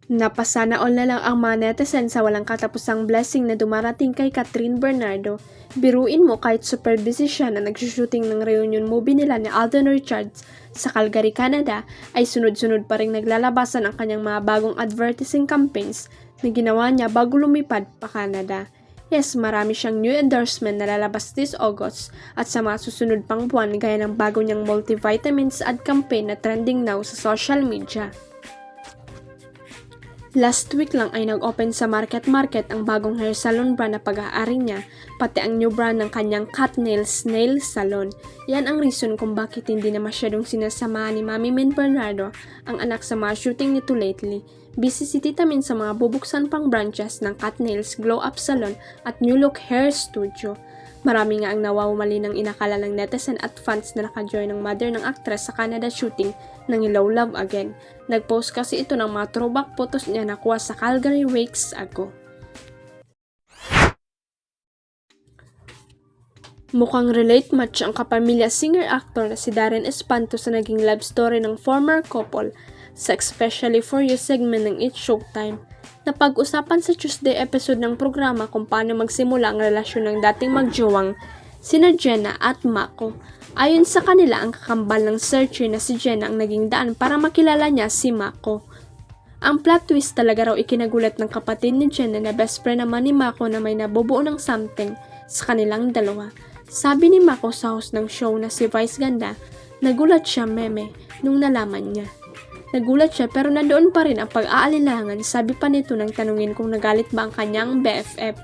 Napasana all na lang ang mga netizen sa walang katapusang blessing na dumarating kay Catherine Bernardo. Biruin mo kahit super busy siya na nagsushooting ng reunion movie nila ni Alden Richards sa Calgary, Canada, ay sunod-sunod pa rin naglalabasan ang kanyang mga bagong advertising campaigns na ginawa niya bago lumipad pa Canada. Yes, marami siyang new endorsement na lalabas this August at sa mga susunod pang buwan gaya ng bago niyang multivitamins ad campaign na trending now sa social media. Last week lang ay nag-open sa Market ang bagong hair salon brand na pag-aari niya, pati ang new brand ng kanyang Cat Nails Nail Salon. Yan ang reason kung bakit hindi na masyadong sinasamahan ni Mami Min Bernardo ang anak sa mga shooting nito lately. Busy si Tita Min sa mga bubuksan pang branches ng Cat Nails Glow Up Salon at New Look Hair Studio. Marami nga ang nawawali ng inakala ng netizen at fans na naka-join ng mother ng actress sa Canada shooting ng Hello Love Again. Nag-post kasi ito ng mga throwback photos niya na kuha sa Calgary weeks ago. Mukhang relate much ang kapamilya singer-actor na si Darren Espanto sa naging love story ng former couple sa Especially For You segment ng It's Showtime. Napag-usapan sa Tuesday episode ng programa kung paano magsimula ang relasyon ng dating magjowang sina Jenna at Mako. Ayon sa kanila, ang kakambal ng searcher na si Jenna ang naging daan para makilala niya si Mako. Ang plot twist talaga raw ikinagulat ng kapatid ni Jenna na best friend naman ni Mako na may nabubuo ng something sa kanilang dalawa. Sabi ni Mako sa host ng show na si Vice Ganda, nagulat siya meme nung nalaman niya. Nagulat siya pero nandoon pa rin ang pag-aalilangan, sabi pa nito nang tanungin kung nagalit ba ang kanyang BFF.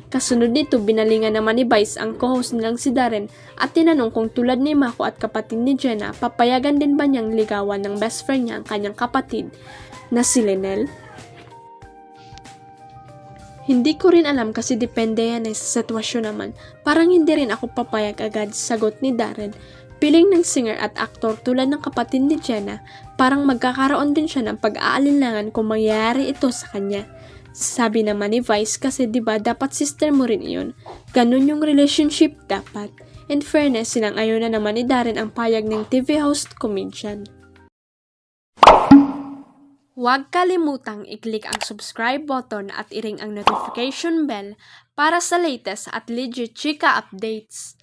Kasunod nito, binalingan naman ni Vice ang co-host nilang si Darren at tinanong kung tulad ni Mako at kapatid ni Jenna, papayagan din ba niyang ligawan ng best friend niya ang kanyang kapatid na si Lynel? Hindi ko rin alam kasi depende yan sa sitwasyon naman. Parang hindi rin ako papayag agad, sagot ni Darren. Piling ng singer at aktor tulad ng kapatid ni Jenna, parang magkakaroon din siya ng pag-aalinlangan kung mangyayari ito sa kanya. Sabi naman ni Vice kasi diba dapat sister mo rin iyon. Ganun yung relationship dapat. In fairness, silang ayaw na naman ni Darren ang payag ng TV host comedian. Huwag kalimutang i-click ang subscribe button at i-ring ang notification bell para sa latest at legit chika updates.